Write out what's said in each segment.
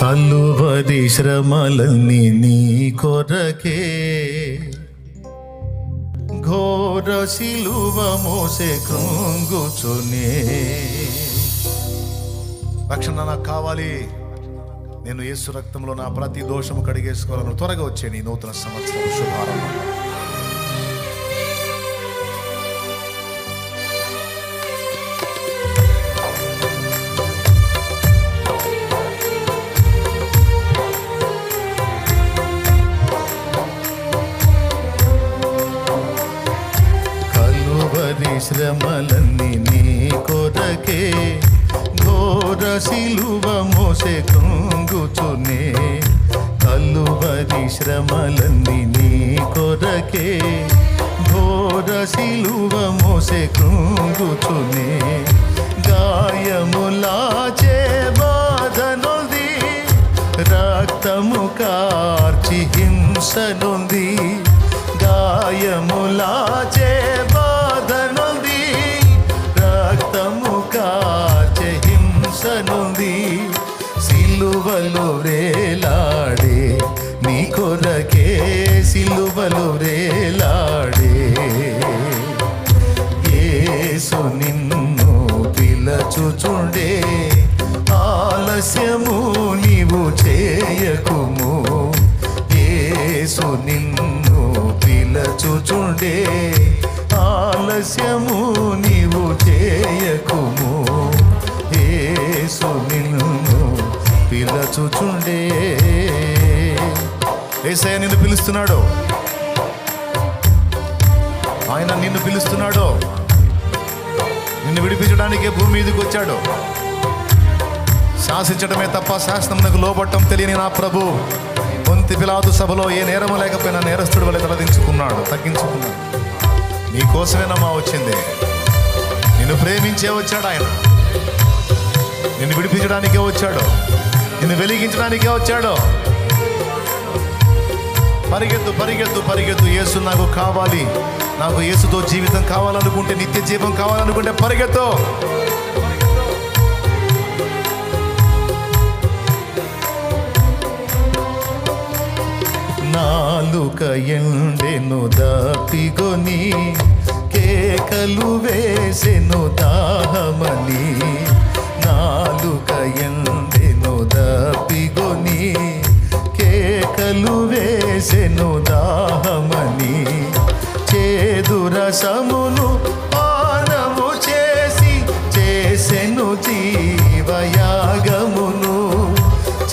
కలువరి శ్రమలన్నీ నీ కొరకే, ఘోర శిలువ మోసే కృంగుచునే. రక్షణ నాకు కావాలి, నేను యేసు రక్తంలో నా ప్రతి దోషము కడిగేసుకోవాలను. త్వరగా వచ్చే నీ నూతన సంవత్సరం శుభారంభం. కలువరి శ్రమలన్నీ నీ కొరకే, ఘోర శిలువ మోసే కృంగుచునే. కలువరి శ్రమలన్నీ నీ కొరకే, ఘోర శిలువ మోసే కృంగుచునే. గాయములాచే బాధనుంది, రక్తము కార్చి హింస నొంది. గాయములాచే బాధనుంది, రక్తము కార్చే హింస నొంది. సిలువలో వేలాడే నీ కొరకే, సిలువలో వేలాడే. యేసు నిన్ను పిలచుచుండే, ఆలస్యము నీవు చేయకుము. యేసు నిన్ను పిలచుచుండే, ఆలస్యము నీవు చేయకుము. యేసు నిన్ను పిలచుచుండే. యేసయ్య నిన్ను పిలుస్తున్నాడు, ఆయన నిన్ను పిలుస్తున్నాడు. నిన్ను విడిపించడానికే భూమి మీదకి వచ్చాడు. శాసించడమే తప్ప శాసనమునకు లోబట్టం తెలియని నా ప్రభు పొంతి పిలాతు సభలో ఏ నేరము లేకపోయినా నేరస్తుడు వలె తలదించుకున్నాడు, తగ్గించుకున్నాడు. నీ కోసమేనమ్మా వచ్చింది. నిన్ను ప్రేమించే వచ్చాడు ఆయన. నిన్ను విడిపించడానికే వచ్చాడు, నిన్ను వెలిగించడానికే వచ్చాడు. పరిగెత్తు పరిగెత్తు పరిగెత్తు. యేసు నాకు కావాలి, నాకు యేసుతో జీవితం కావాలనుకుంటే, నిత్య జీవం కావాలనుకుంటే పరిగెత్తు. నాలుక ఎండెను దాపిగొని, కేకలు వేసెను దాహమని. నాలుక ఎండెను దాపిగొని, కేకలు వేసెను దాహమని. చేదు రసమును పానము చేసి చేసెను జీవయాగమును.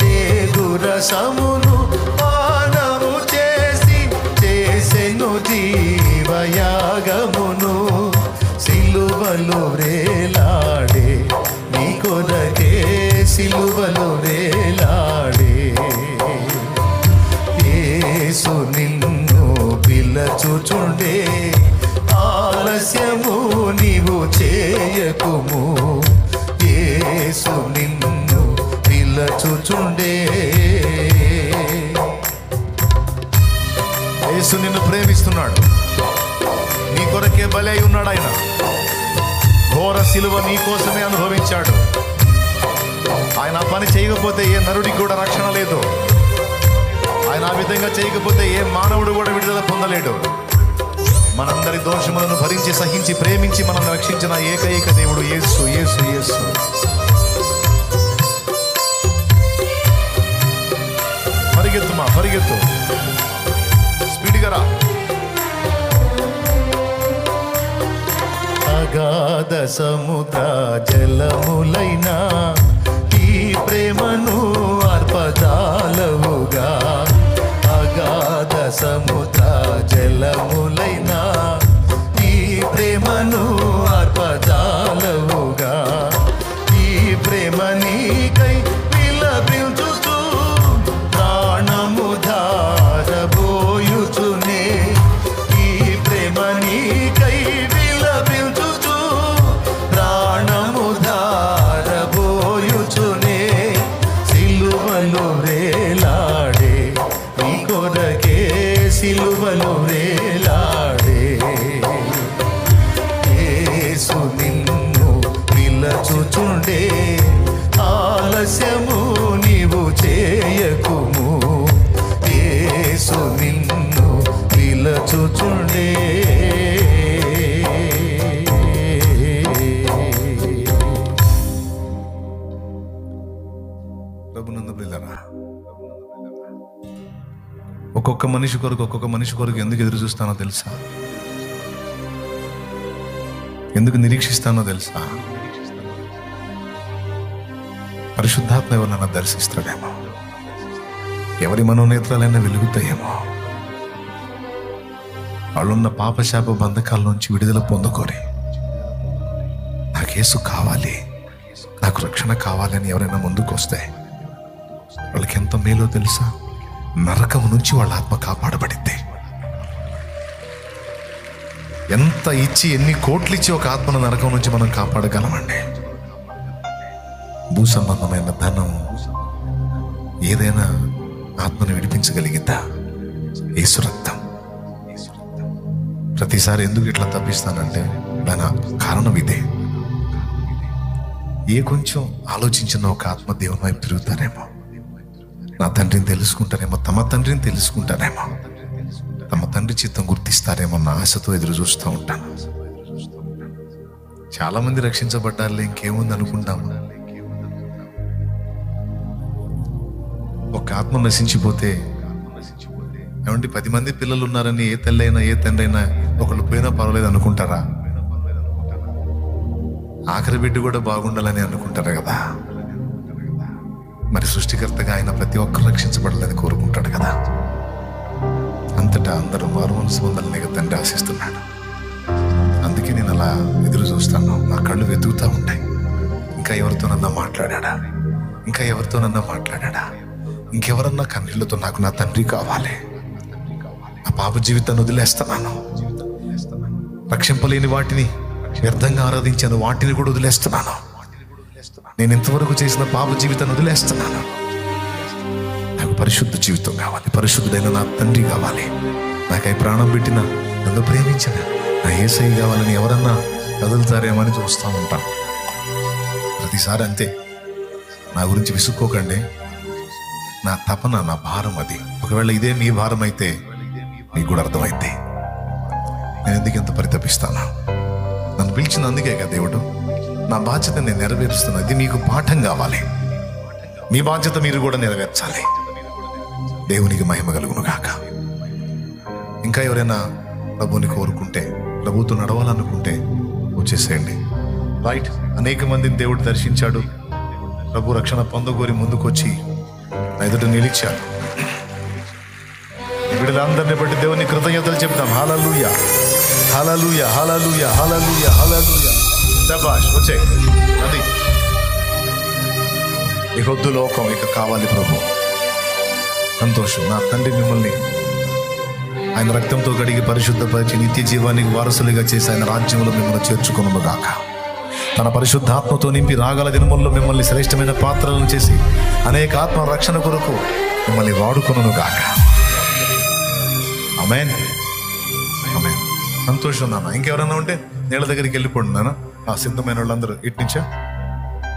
చేదు రసమును పానము చేసి చేసెను జీవయాగమును. సిలువలో వేలాడే నీ కొరకే, సిలువలో వేలాడే. యేసు నిన్ను పిలచుచుండే, ఆలస్యము నీవు చేయకుము. యేసు నిన్ను పిలచుచుండే. యేసు నిన్ను ప్రేమిస్తున్నాడు, నీ కొరకే బలి అయి ఉన్నాడు ఆయన. ఘోర శిలువ నీ కోసమే అనుభవించాడు ఆయన. పని చేయకపోతే ఏ నరుడికి కూడా రక్షణ లేదు. ఆయన ఆ విధంగా చేయకపోతే ఏ మానవుడు కూడా విడుదల పొందలేడు. మనందరి దోషములను భరించి సహించి ప్రేమించి మనల్ని రక్షించిన ఏకైక దేవుడు యేసు, యేసు, యేసు. పరిగెత్తుమా, పరిగెత్తు, స్పీడ్గా రా. అగాధ సముద్ర జలములైనా ఈ ప్రేమను అర్పజాలవుగా. అగాధ సముద్ర జలములైనా ఈ ప్రేమను అర్పజాలవుగా. ఈ ప్రేమ నీకై విలపించుచు ప్రాణము ధారబోయుచునే. ఈ ప్రేమ నీకై విలపించుచు ప్రాణము ధారబోయు ప్రభునందు ప్రియులారా, ఒక్కొక్క మనిషి కొరకు ఎందుకు ఎదురు చూస్తానో తెలుసా? ఎందుకు నిరీక్షిస్తానో తెలుసా? పరిశుద్ధాత్మ ఎవరినైనా దర్శిస్తాడేమో, ఎవరి మనోనేత్రాలైనా వెలుగుతాయేమో, వాళ్ళున్న పాపశాప బంధకాల నుంచి విడుదల పొందుకోరి నాకు యేసు కావాలి, నాకు రక్షణ కావాలని ఎవరైనా ముందుకు వస్తే వాళ్ళకి ఎంత మేలో తెలుసా? నరకం నుంచి వాళ్ళ ఆత్మ కాపాడబడింది. ఎంత ఇచ్చి, ఎన్ని కోట్లు ఇచ్చి ఒక ఆత్మను నరకం నుంచి మనం కాపాడగలమండి? భూ సంబంధమైన ధనం ఏదైనా ఆత్మను విడిపించగలిగిద్దా? యేసు రక్తం. ప్రతిసారి ఎందుకు ఇట్లా తప్పిస్తానంటే దాని కారణం ఇదే. ఏ కొంచెం ఆలోచించిన ఒక ఆత్మ దేవుని వైపు తిరుగుతారేమో, నా తండ్రిని తెలుసుకుంటారేమో, తమ తండ్రిని తెలుసుకుంటారేమో, తమ తండ్రి చిత్తం గుర్తిస్తారేమో అన్న ఆశతో ఎదురు చూస్తూ ఉంటాను. చాలా మంది రక్షించబడ్డారులే, ఇంకేముంది అనుకుంటాము. ఒక ఆత్మ నశించిపోతే ఏమంటే 10 మంది పిల్లలు ఉన్నారని ఏ తల్లైనా ఏ తండ్రి అయినా ఒకళ్ళు పోయినా పర్వాలేదు అనుకుంటారా? ఆఖరి బిడ్డ కూడా బాగుండాలని అనుకుంటారు కదా. మరి సృష్టికర్తగా ఆయన ప్రతి ఒక్కరు రక్షించబడాలని కోరుకుంటాడు కదా. అంతటా అందరూ మారు మనసు పొందాలని తండ్రి ఆశిస్తున్నాడు. అందుకే నేను అలా ఎదురు చూస్తాను. నా కళ్ళు వెతుకుతూ ఉంటాయి. ఇంకా ఎవరితోనన్నా మాట్లాడా, ఇంకా ఎవరితోనన్నా మాట్లాడా, ఇంకెవరన్నా కన్నీళ్లతో నాకు నా తండ్రి కావాలి, ఆ పాప జీవితాన్ని వదిలేస్తున్నాను, రక్షింపలేని వాటిని వ్యర్థంగా ఆరాధించాను వాటిని కూడా వదిలేస్తున్నాను, నేను ఇంతవరకు చేసిన పాప జీవితాన్ని వదిలేస్తున్నాను, నాకు పరిశుద్ధ జీవితం కావాలి, పరిశుద్ధుడైన నా తండ్రి కావాలి, నాకై ప్రాణం పెట్టిన నన్ను ప్రేమించిన నా యేసయ్య కావాలని ఎవరన్నా కదులుతారేమో అని చూస్తూ ఉంటాను. ప్రతిసారి అంతే. నా గురించి విసుక్కోకండి, నా తపన, నా భారం అది. ఒకవేళ ఇదే మీ భారం అయితే మీకు కూడా అర్థమైతే నేను ఎందుకు ఎంత పరితపిస్తాను? నన్ను పిలిచిన అందుకే కదా దేవుడు. నా బాధ్యత నేను నెరవేరుస్తున్నా. ఇది మీకు పాఠం కావాలి. మీ బాధ్యత మీరు కూడా నెరవేర్చాలి. దేవునికి మహిమ కలుగును గాక. ఇంకా ఎవరైనా ప్రభువుని కోరుకుంటే, ప్రభువుతో నడవాలనుకుంటే వచ్చేసేయండి. రైట్. అనేక మందిని దేవుడు దర్శించాడు. ప్రభు రక్షణ పొందగోరి ముందుకొచ్చి నా ఎదుట నిలిచాడు. వీళ్ళందరినీ బట్టి దేవుని కృతజ్ఞతలు చెప్తాం. హల్లెలూయా, హల్లెలూయా, హల్లెలూయా, హల్లెలూయా, హల్లెలూయా. శభాష్. వచ్చే అది ఈ వద్దు లోకం ఇక కావాలి ప్రభు. సంతోషం. నా తండ్రి మిమ్మల్ని ఆయన రక్తంతో కడిగి పరిశుద్ధపరిచి నిత్య జీవానికి వారసులుగా చేసి ఆయన రాజ్యంలో మిమ్మల్ని చేర్చుకొనును గాక. తన పరిశుద్ధాత్మతో నింపి రాగల దినముల్లో మిమ్మల్ని శ్రేష్టమైన పాత్రలను చేసి అనేక ఆత్మ రక్షణ కొరకు మిమ్మల్ని వాడుకొనును గాక. ఆమేన్, ఆమేన్. సంతోషం నాన్న. ఇంకెవరన్నా ఉంటే నీళ్ళ దగ్గరికి వెళ్ళిపోండి నాన్న. ఆ సిద్ధమైన వాళ్ళందరూ ఇటు నుంచా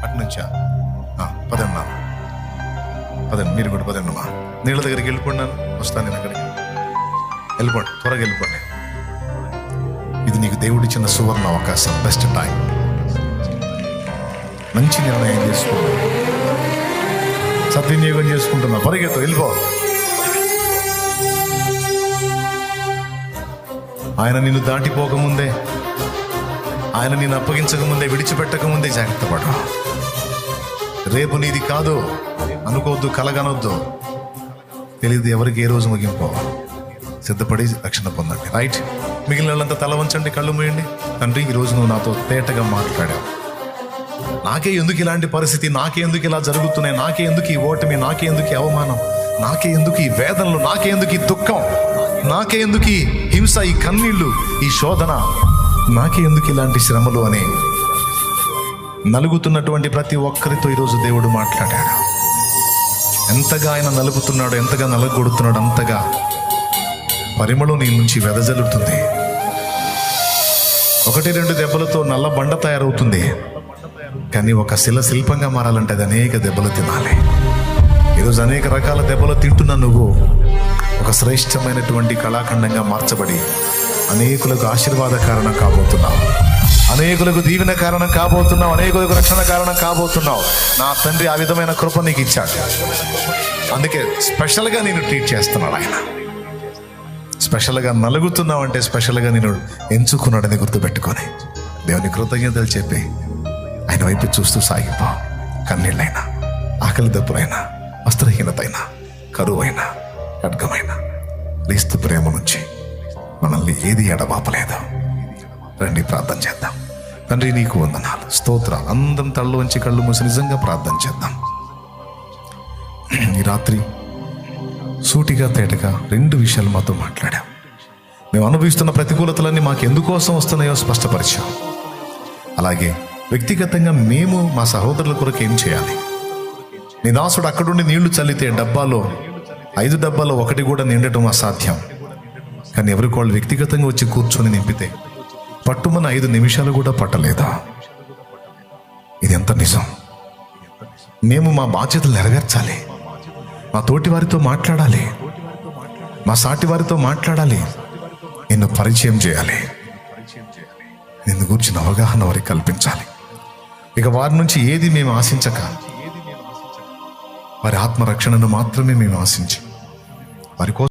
అటు నుంచా పదండి నాన్న, పదండి. మీరు కూడా పదండి మా నీళ్ళ దగ్గరికి వెళ్ళిపోండి నాన్న. వస్తాను నేను అక్కడికి. వెళ్ళిపోండి, త్వరగా వెళ్ళిపోండి. ఇది నీకు దేవుడిచ్చిన సువర్ణ అవకాశం, బెస్ట్ టైం. మంచి నిర్ణయం చేసుకున్నా, సద్వినియోగం చేసుకుంటున్నా. పరిగెత్తు, వెళ్ళిపో. ఆయన నిన్ను దాటిపోకముందే, ఆయన నిన్ను అప్పగించకముందే, విడిచిపెట్టకముందే జాగ్రత్త పడు. రేపు నీది కాదు అనుకోవద్దు, కలగనొద్దు. తెలియదు ఎవరికి ఏ రోజు ముగింపో. సిద్ధపడి రక్షణ పొందండి. రైట్. మిగిలిన వాళ్ళంతా తల వంచండి, కళ్ళు మూయండి. తండ్రి, ఈరోజు నువ్వు నాతో తేటగా మాట్లాడావు. నాకే ఎందుకు ఇలాంటి పరిస్థితి, నాకే ఎందుకు ఇలా జరుగుతున్నాయి, నాకే ఎందుకు ఈ ఓటమి, నాకే ఎందుకు ఈ అవమానం, నాకే ఎందుకు ఈ వేదనలు, నాకే ఎందుకు ఈ దుఃఖం, నాకే ఎందుకు ఈ హింస, ఈ కన్నీళ్లు, ఈ శోధన, నాకే ఎందుకు ఇలాంటి శ్రమలు అని నలుగుతున్నటువంటి ప్రతి ఒక్కరితో ఈరోజు దేవుడు మాట్లాడాడు. ఎంతగా ఆయన నలుగుతున్నాడు, ఎంతగా నలగొడుతున్నాడు, అంతగా పరిమళం నీ నుంచి వెదజల్లుతుంది. 1-2 దెబ్బలతో నల్ల బండ తయారవుతుంది. కానీ ఒక శిల్పంగా మారాలంటే అది అనేక దెబ్బలు తినాలి. ఈరోజు అనేక రకాల దెబ్బలు తింటున్న నువ్వు ఒక శ్రేష్టమైనటువంటి కళాఖండంగా మార్చబడి అనేకులకు ఆశీర్వాద కారణం కాబోతున్నావు. అనేకులకు దీవెన కారణం కాబోతున్నావు, అనేకులకు రక్షణ కారణం కాబోతున్నావు. నా తండ్రి ఆ విధమైన కృప నీకు ఇచ్చాడు. అందుకే స్పెషల్గా నేను ట్రీట్ చేస్తున్నాడు ఆయన. స్పెషల్గా నలుగుతున్నావు అంటే స్పెషల్గా నేను ఎంచుకున్నాడని గుర్తుపెట్టుకొని దేవుని కృతజ్ఞతలు చెప్పి ఆయన వైపు చూస్తూ సాగిపో. కన్నీళ్ళైనా, ఆకలి దప్పులైనా, వస్త్రహీనతైనా, కరువైనా, ఖడ్గమైనా క్రీస్తు ప్రేమ నుంచి మనల్ని ఏది ఎడబాపలేదు. రండి ప్రార్థన చేద్దాం. తండ్రి నీకు వందనాలు, స్తోత్రాలు. అందరం తళ్ళు వంచి కళ్ళు మూసి నిజంగా ప్రార్థన చేద్దాం. ఈ రాత్రి సూటిగా తేటగా 2 విషయాలు మాతో మాట్లాడాం. మేము అనుభవిస్తున్న ప్రతికూలతలన్నీ మాకు ఎందుకోసం వస్తున్నాయో స్పష్టపరిచాం. అలాగే వ్యక్తిగతంగా మేము మా సహోదరుల కొరకు ఏం చేయాలి. నీ దాసుడు అక్కడుండి నీళ్లు చల్లితే డబ్బాలో 5 డబ్బాలో 1 కూడా నిండటం అసాధ్యం. కానీ ఎవరికి వాళ్ళు వ్యక్తిగతంగా వచ్చి కూర్చొని నింపితే పట్టుమన్న 5 నిమిషాలు కూడా పట్టలేదా? ఇది ఎంత నిజం. మేము మా బాధ్యతలు నెరవేర్చాలి. మా తోటి వారితో మాట్లాడాలి, మా సాటి వారితో మాట్లాడాలి, నిన్ను పరిచయం చేయాలి, నిన్ను గురించిన అవగాహన వారికి కల్పించాలి. ఇక వారి నుంచి ఏది మేము ఆశించక వారి ఆత్మరక్షణను మాత్రమే మేము ఆశించి వారి కోసం